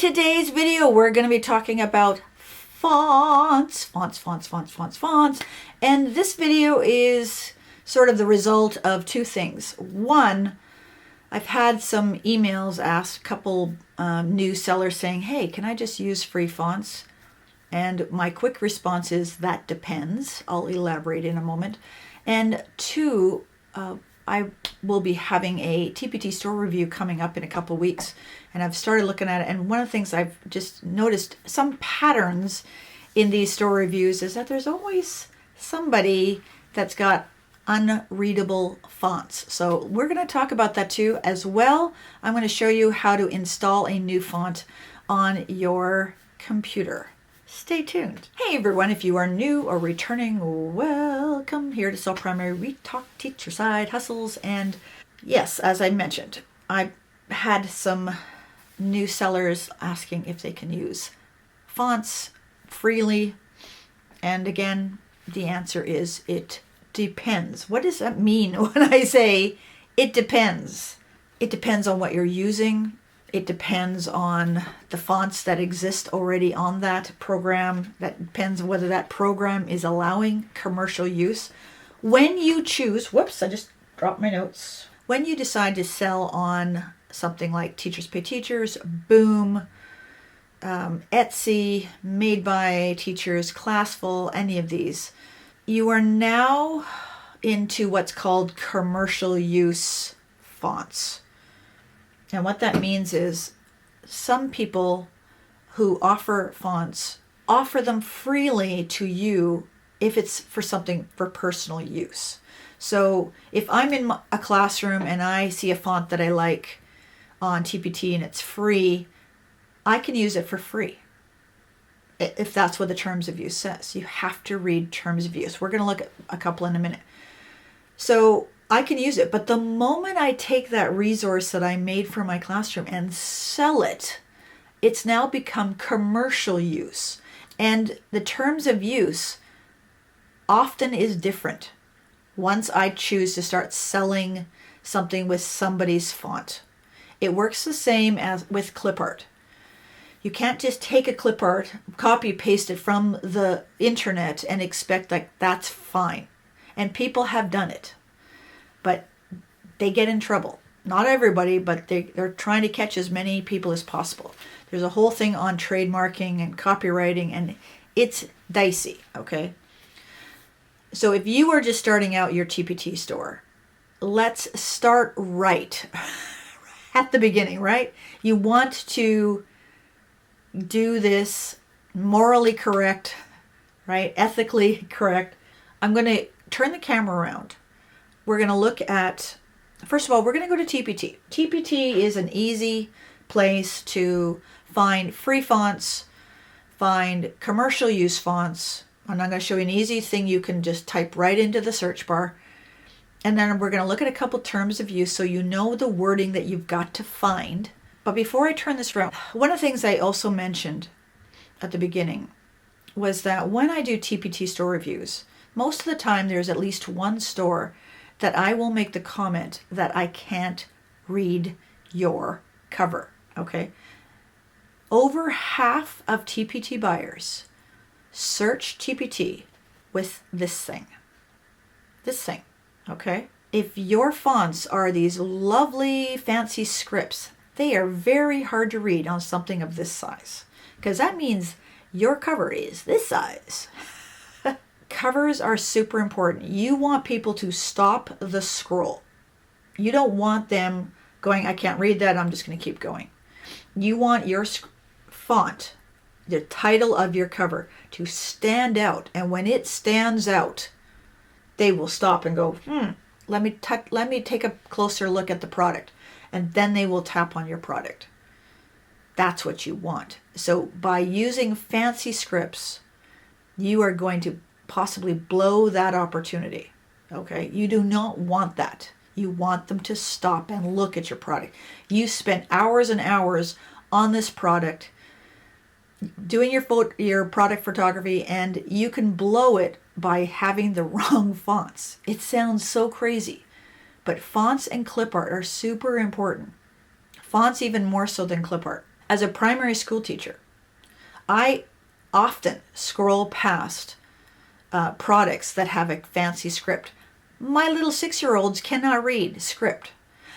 today's video, we're going to be talking about fonts. And this video is sort of the result of two things. One, I've had some emails asked, a couple new sellers saying, hey, can I just use free fonts? And my quick response is, that depends. I'll elaborate in a moment. And two, I will be having a TPT store review coming up in a couple weeks. And I've started looking at it. And one of the things I've just noticed, some patterns in these store reviews, is that there's always somebody that's got unreadable fonts. So we're going to talk about that too. As well, I'm going to show you how to install a new font on your computer. Stay tuned. Hey everyone, if you are new or returning, welcome here to Sell Primary. We talk teacher side hustles. And yes, as I mentioned, I had some new sellers asking if they can use fonts freely. And again, the answer is it depends. What does that mean when I say it depends? It depends on what you're using. It depends on the fonts that exist already on that program. That depends on whether that program is allowing commercial use. When you choose, whoops, I just dropped my notes. When you decide to sell on something like Teachers Pay Teachers, Boom, Etsy, Made by Teachers, Classful, any of these, you are now into what's called commercial use fonts. And what that means is some people who offer fonts offer them freely to you if it's for something for personal use. So if I'm in a classroom and I see a font that I like on TPT and it's free, I can use it for free. If that's what the terms of use says. You have to read terms of use. We're going to look at a couple in a minute. So I can use it, but the moment I take that resource that I made for my classroom and sell it, it's now become commercial use. And the terms of use often is different once I choose to start selling something with somebody's font. It works the same as with clip art. You can't just take a clip art, copy paste it from the internet and expect like that's fine. And people have done it. But they get in trouble. Not everybody, but they're trying to catch as many people as possible. There's a whole thing on trademarking and copywriting, and it's dicey, okay? So if you are just starting out your TPT store, let's start right at the beginning, right? You want to do this morally correct, right? Ethically correct. I'm going to turn the camera around. We're going to look at, first of all, we're going to go to TPT. TPT is an easy place to find free fonts, find commercial use fonts. And I'm going to show you an easy thing you can just type right into the search bar. And then we're going to look at a couple terms of use so you know the wording that you've got to find. But before I turn this around, one of the things I also mentioned at the beginning was that when I do TPT store reviews, most of the time there's at least one store that I will make the comment that I can't read your cover, okay? Over half of TPT buyers search TPT with this thing, okay? If your fonts are these lovely fancy scripts, they are very hard to read on something of this size, because that means your cover is this size. Covers are super important. You want people to stop the scroll. You don't want them going, I can't read that, I'm just going to keep going. You want your font, the title of your cover, to stand out. And when it stands out, they will stop and go, let me take a closer look at the product. And then they will tap on your product. That's what you want. So by using fancy scripts, you are going to possibly blow that opportunity, okay? You do not want that. You want them to stop and look at your product. You spent hours and hours on this product, doing your product photography, and you can blow it by having the wrong fonts. It sounds so crazy, but fonts and clip art are super important. Fonts even more so than clip art. As a primary school teacher, I often scroll past products that have a fancy script. My little 6-year-olds cannot read script.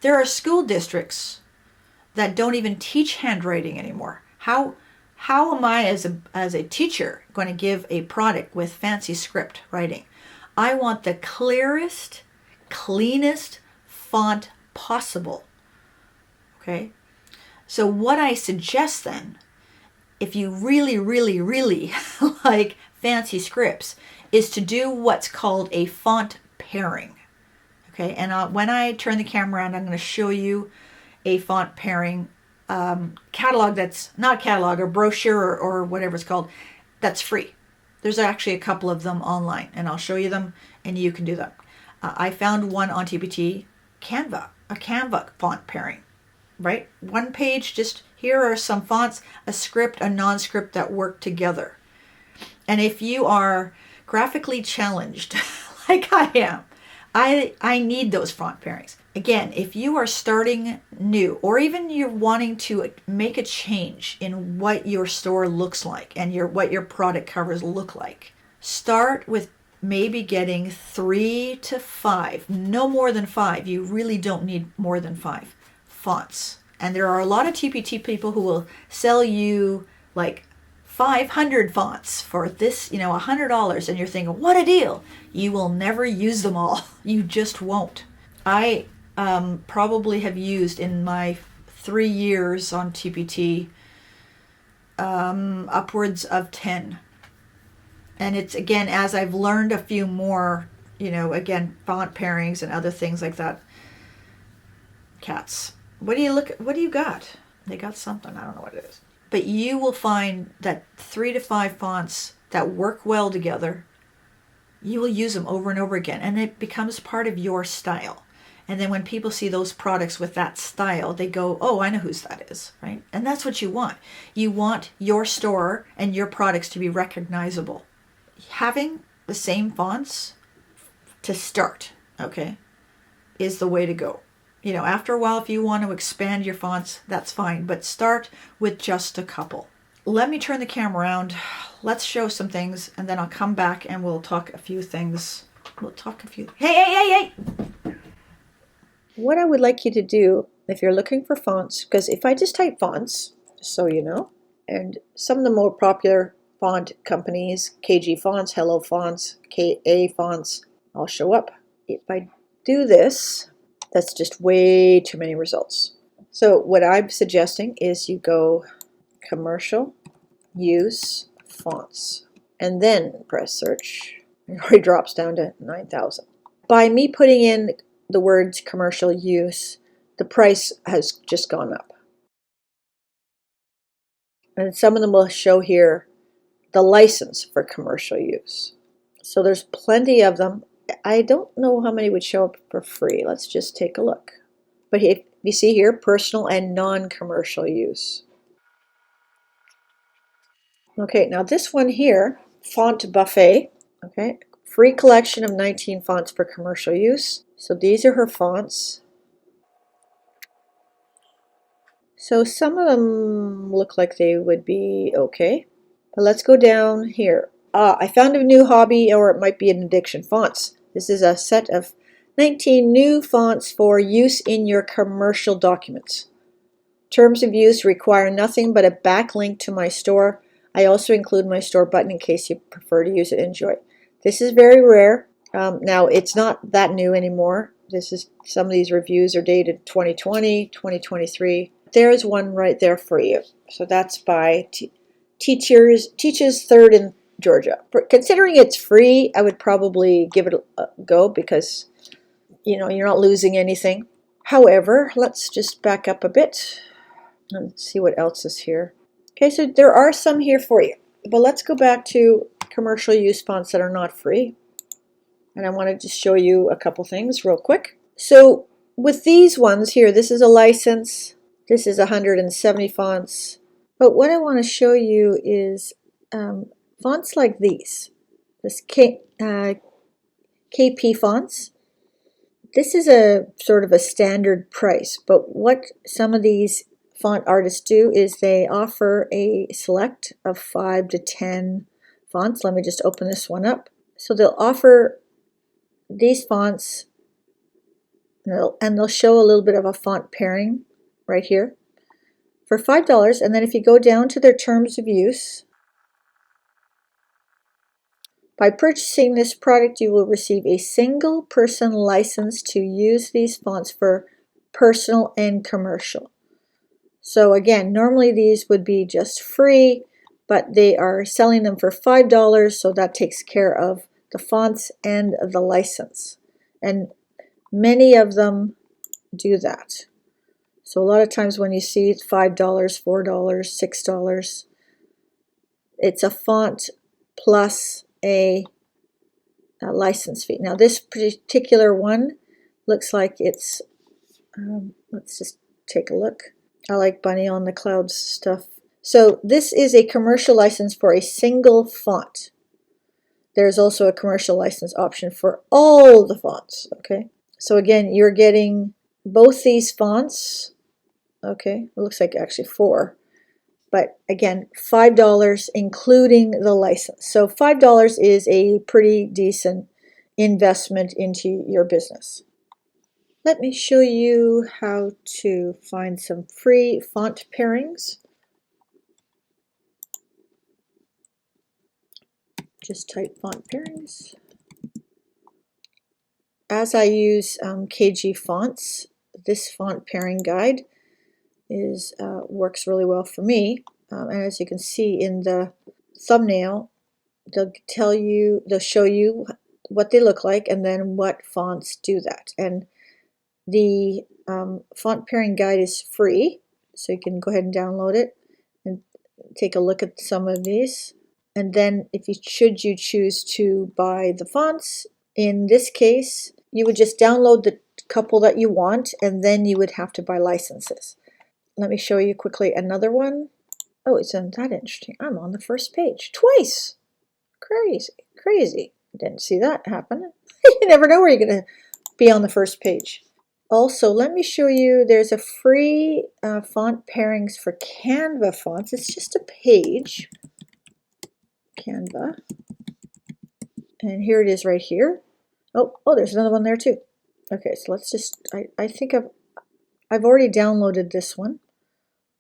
There are school districts that don't even teach handwriting anymore. How am I as a teacher going to give a product with fancy script writing? I want the clearest, cleanest font possible. Okay? So what I suggest then, if you really, really, really like fancy scripts, is to do what's called a font pairing. Okay, and when I turn the camera around, I'm going to show you a font pairing catalog that's not catalog or brochure or whatever it's called, that's free. There's actually a couple of them online, and I'll show you them, and you can do them. I found one on TPT, Canva, a Canva font pairing, right? One page, just here are some fonts, a script, a non-script that work together. And if you are graphically challenged, like I am, I need those font pairings. Again, if you are starting new, or even you're wanting to make a change in what your store looks like and what your product covers look like, start with maybe getting 3 to 5, no more than 5. You really don't need more than 5 fonts. And there are a lot of TPT people who will sell you like 500 fonts for this, $100, and you're thinking, what a deal. You will never use them all. You just won't. I probably have used in my 3 years on TPT upwards of 10. And it's, again, as I've learned a few more, again, font pairings and other things like that. Cats. What do you got? They got something. I don't know what it is. But you will find that 3 to 5 fonts that work well together, you will use them over and over again, and it becomes part of your style. And then when people see those products with that style, they go, oh, I know whose that is, right? And that's what you want. You want your store and your products to be recognizable. Having the same fonts to start, okay, is the way to go. After a while, if you want to expand your fonts, that's fine. But start with just a couple. Let me turn the camera around. Let's show some things, and then I'll come back and we'll talk a few things. Hey! What I would like you to do, if you're looking for fonts, because if I just type fonts, just so you know, and some of the more popular font companies, KG Fonts, Hello Fonts, KA Fonts, all show up. If I do this, that's just way too many results. So what I'm suggesting is you go commercial use fonts and then press search. It already drops down to 9,000. By me putting in the words commercial use, the price has just gone up. And some of them will show here the license for commercial use. So there's plenty of them. I don't know how many would show up for free. Let's just take a look. But if you see here, personal and non-commercial use. Okay, now this one here, Font Buffet, okay, free collection of 19 fonts for commercial use. So these are her fonts. So some of them look like they would be okay. But let's go down here. I found a new hobby, or it might be an addiction. Fonts. This is a set of 19 new fonts for use in your commercial documents. Terms of use require nothing but a backlink to my store. I also include my store button in case you prefer to use it. Enjoy. This is very rare. Now, it's not that new anymore. Some of these reviews are dated 2020, 2023. There's one right there for you. So that's by Teaches Third in Georgia. Considering it's free, I would probably give it a go because, you're not losing anything. However, let's just back up a bit and see what else is here. Okay, so there are some here for you. But let's go back to commercial use fonts that are not free. And I want to just show you a couple things real quick. So with these ones here, this is a license. This is 170 fonts. But what I want to show you is fonts like these. This KP fonts. This is a sort of a standard price. But what some of these font artists do is they offer a select of 5 to 10 fonts. Let me just open this one up. So they'll offer these fonts, and they'll show a little bit of a font pairing right here for $5. And then if you go down to their terms of use, by purchasing this product, you will receive a single person license to use these fonts for personal and commercial. So again, normally these would be just free, but they are selling them for $5, so that takes care of the fonts and the license. And many of them do that. So a lot of times when you see $5, $4, $6, it's a font plus a license fee. Now this particular one looks like it's, let's just take a look. I like Bunny on the Clouds stuff. So this is a commercial license for a single font. There's also a commercial license option for all the fonts, okay? So again, you're getting both these fonts, okay? It looks like actually 4. But again, $5 including the license. So $5 is a pretty decent investment into your business. Let me show you how to find some free font pairings. Just type font pairings. As I use KG fonts, this font pairing guide is works really well for me. And as you can see in the thumbnail, they'll show you what they look like and then what fonts do that. And the font pairing guide is free, so you can go ahead and download it and take a look at some of these. And then if you choose to buy the fonts, in this case, you would just download the couple that you want, and then you would have to buy licenses. Let me show you quickly another one. Oh, isn't that interesting? I'm on the first page twice. Crazy, crazy. Didn't see that happen. You never know where you're going to be on the first page. Also, let me show you, there's a free font pairings for Canva fonts. It's just a page, Canva. And here it is right here. Oh, there's another one there too. Okay, so let's just, I think I've already downloaded this one.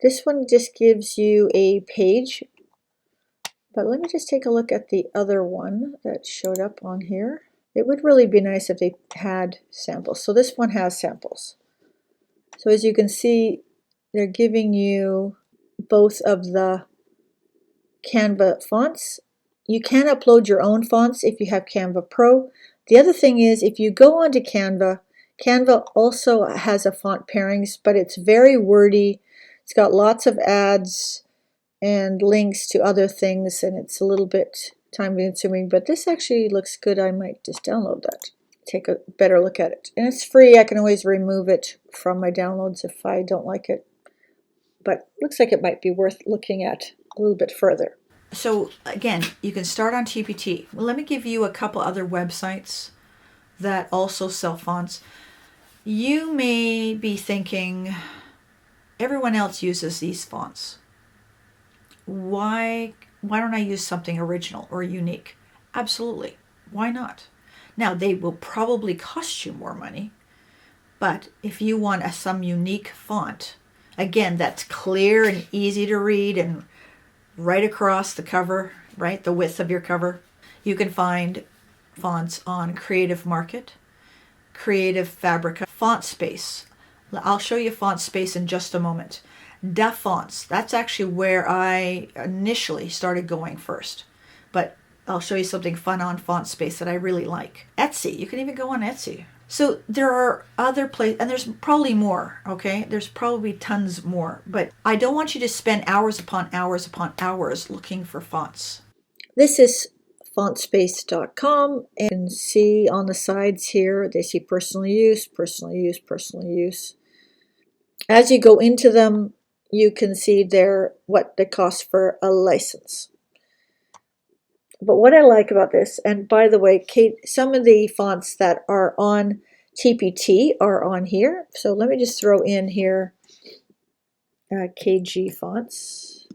This one just gives you a page, but let me just take a look at the other one that showed up on here. It would really be nice if they had samples. So this one has samples. So as you can see, they're giving you both of the Canva fonts. You can upload your own fonts if you have Canva Pro. The other thing is, if you go onto Canva, Canva also has a font pairings, but it's very wordy. It's got lots of ads and links to other things, and it's a little bit time consuming, but this actually looks good. I might just download that, take a better look at it. And it's free. I can always remove it from my downloads if I don't like it, but looks like it might be worth looking at a little bit further. So again, you can start on TPT. Well, let me give you a couple other websites that also sell fonts. You may be thinking, everyone else uses these fonts. Why don't I use something original or unique? Absolutely. Why not? Now, they will probably cost you more money, but if you want some unique font, again, that's clear and easy to read and right across the cover, right, the width of your cover, you can find fonts on Creative Market, Creative Fabrica, FontSpace. I'll show you FontSpace in just a moment. DaFont, that's actually where I initially started going first, but I'll show you something fun on FontSpace that I really like. Etsy, you can even go on Etsy. So there are other places, and there's probably more, okay? There's probably tons more, but I don't want you to spend hours upon hours upon hours looking for fonts. This is FontSpace.com, and you can see on the sides here, they see personal use, personal use, personal use. As you go into them, you can see there what they cost for a license. But what I like about this, and by the way, Kate, some of the fonts that are on TPT are on here. So let me just throw in here KG fonts.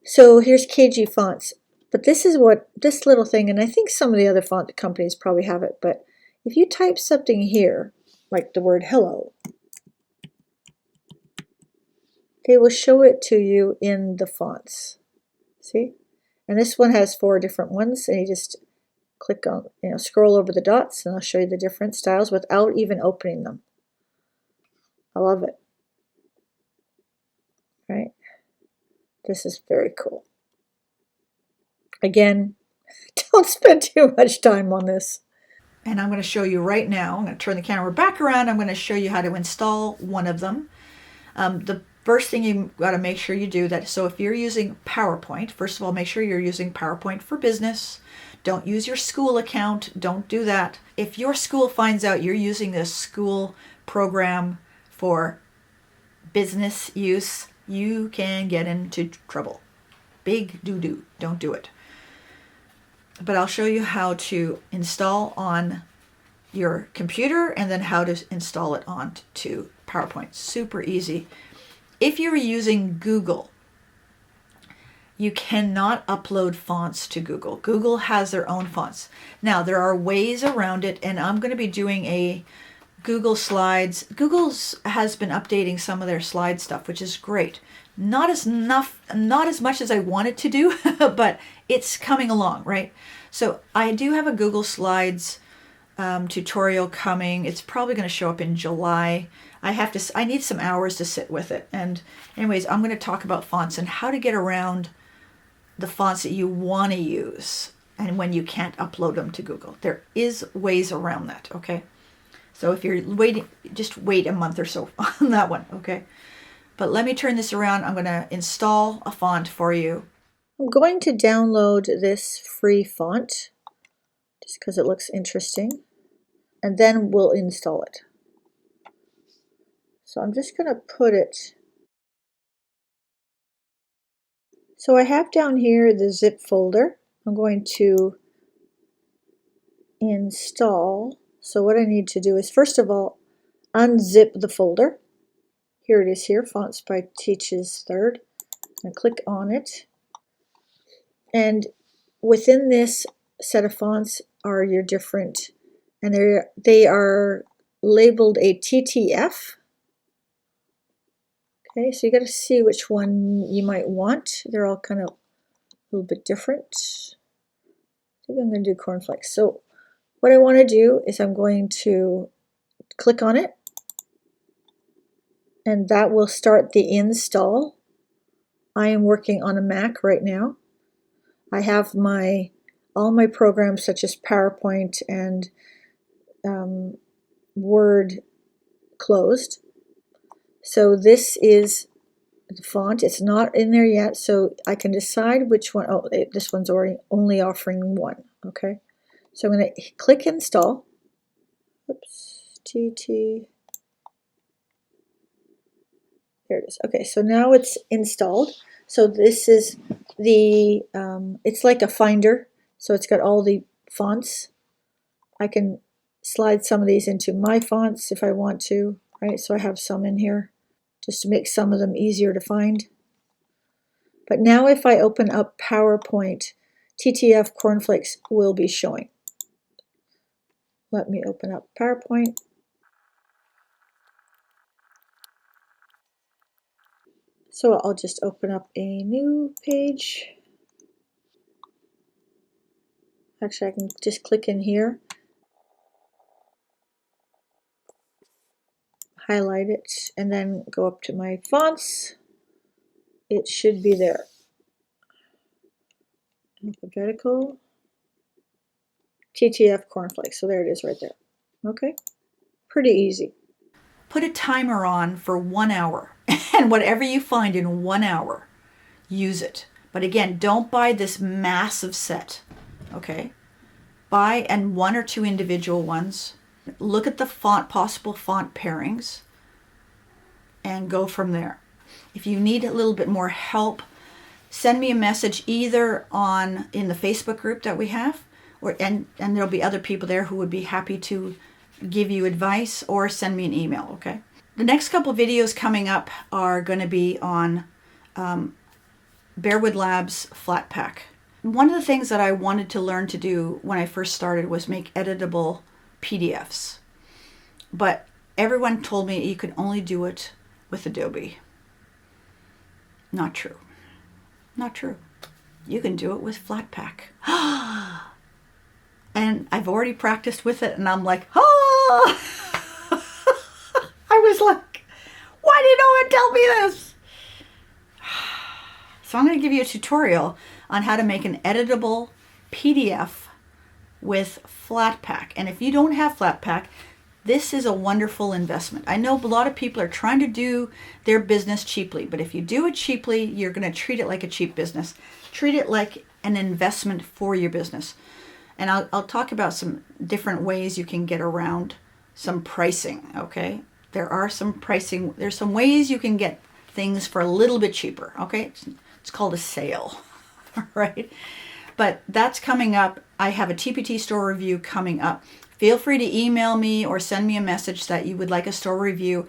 So here's KG fonts. But this is what, this little thing, and I think some of the other font companies probably have it, but if you type something here, like the word hello, they will show it to you in the fonts. See? And this one has 4 different ones, and you just click on, scroll over the dots, and I'll show you the different styles without even opening them. I love it. Right? This is very cool. Again, don't spend too much time on this. And I'm going to show you right now. I'm going to turn the camera back around. I'm going to show you how to install one of them. The first thing you got to make sure you do that. So if you're using PowerPoint, first of all, make sure you're using PowerPoint for Business. Don't use your school account. Don't do that. If your school finds out you're using this school program for business use, you can get into trouble. Big doo-doo. Don't do it. But I'll show you how to install on your computer and then how to install it onto PowerPoint. Super easy. If you're using Google, you cannot upload fonts to Google. Google has their own fonts. Now, there are ways around it, and I'm going to be doing a Google Slides. Google has been updating some of their slide stuff, which is great. Not as much as I wanted to do, but it's coming along, right? So I do have a Google Slides tutorial coming. It's probably going to show up in July. I need some hours to sit with it. And anyways, I'm going to talk about fonts and how to get around the fonts that you want to use and when you can't upload them to Google. There is ways around that, okay? So if you're waiting, just wait a month or so on that one, okay? But let me turn this around. I'm going to install a font for you. I'm going to download this free font just because it looks interesting, and then we'll install it. So I'm just going to put it. So I have down here the zip folder. I'm going to install. So what I need to do is, first of all, unzip the folder. Here it is here, FontSpace Teaches Third. I'm going to click on it. And within this set of fonts are your different, and they are labeled a TTF. Okay, so you got to see which one you might want. They're all kind of a little bit different. I think I'm going to do cornflakes. So what I want to do is I'm going to click on it, and that will start the install. I am working on a Mac right now. I have all my programs such as PowerPoint and Word closed. So this is the font. It's not in there yet, so I can decide which one. Oh, this one's already only offering one. Okay, so I'm going to click install. Oops, TT. There it is. Okay, so now it's installed. So this is the, it's like a finder. So it's got all the fonts. I can slide some of these into my fonts if I want to, right? So I have some in here just to make some of them easier to find. But now if I open up PowerPoint, TTF cornflakes will be showing. Let me open up PowerPoint. So I'll just open up a new page. Actually, I can just click in here, highlight it, and then go up to my fonts. It should be there. Alphabetical. TTF cornflakes. So there it is right there. Okay. Pretty easy. Put a timer on for 1 hour, and whatever you find in 1 hour, use it. But again, don't buy this massive set, okay? Buy and 1 or 2 individual ones. Look at the possible font pairings, and go from there. If you need a little bit more help, send me a message either in the Facebook group that we have, and there'll be other people there who would be happy to give you advice, or send me an email, okay? The next couple videos coming up are going to be on Bearwood Labs Flat Pack. One of the things that I wanted to learn to do when I first started was make editable PDFs. But everyone told me you could only do it with Adobe. Not true. Not true. You can do it with Flatpak. And I've already practiced with it, and I'm like, oh! I was like, why did no one tell me this? So I'm going to give you a tutorial on how to make an editable PDF with Flatpak. And if you don't have Flatpak, this is a wonderful investment. I know a lot of people are trying to do their business cheaply, but if you do it cheaply, you're going to treat it like a cheap business. Treat it like an investment for your business. And I'll talk about some different ways you can get around some pricing, okay? There's some ways you can get things for a little bit cheaper, okay? It's called a sale, right? But that's coming up. I have a TPT store review coming up. Feel free to email me or send me a message that you would like a store review.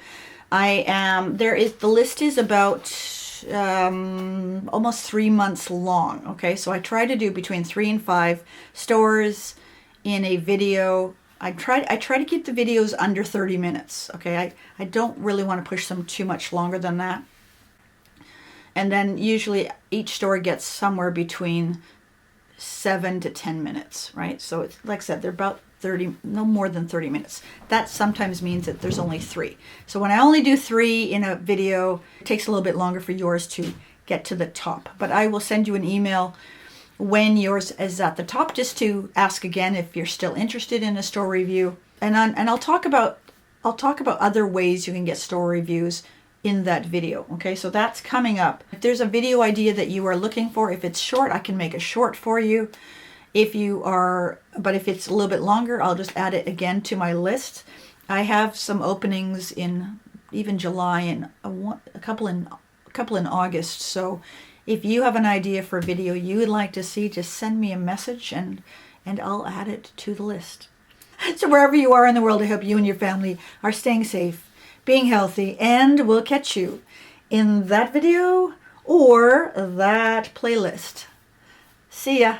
The list is about almost 3 months long, okay? So I try to do between 3 and 5 stores in a video. I try to keep the videos under 30 minutes, okay? I don't really want to push them too much longer than that. And then usually each store gets somewhere between 7 to 10 minutes, right? So it's, like I said, they're about 30, no more than 30 minutes. That sometimes means that there's only 3. So when I only do 3 in a video, it takes a little bit longer for yours to get to the top. But I will send you an email when yours is at the top, just to ask again if you're still interested in a store review. And I'll talk about other ways you can get store reviews in that video. Okay, so that's coming up. If there's a video idea that you are looking for, if it's short, I can make a short for you. But if it's a little bit longer, I'll just add it again to my list. I have some openings in even July and a couple in August. So if you have an idea for a video you would like to see, just send me a message and I'll add it to the list. So wherever you are in the world, I hope you and your family are staying safe, being healthy, and we'll catch you in that video or that playlist. See ya.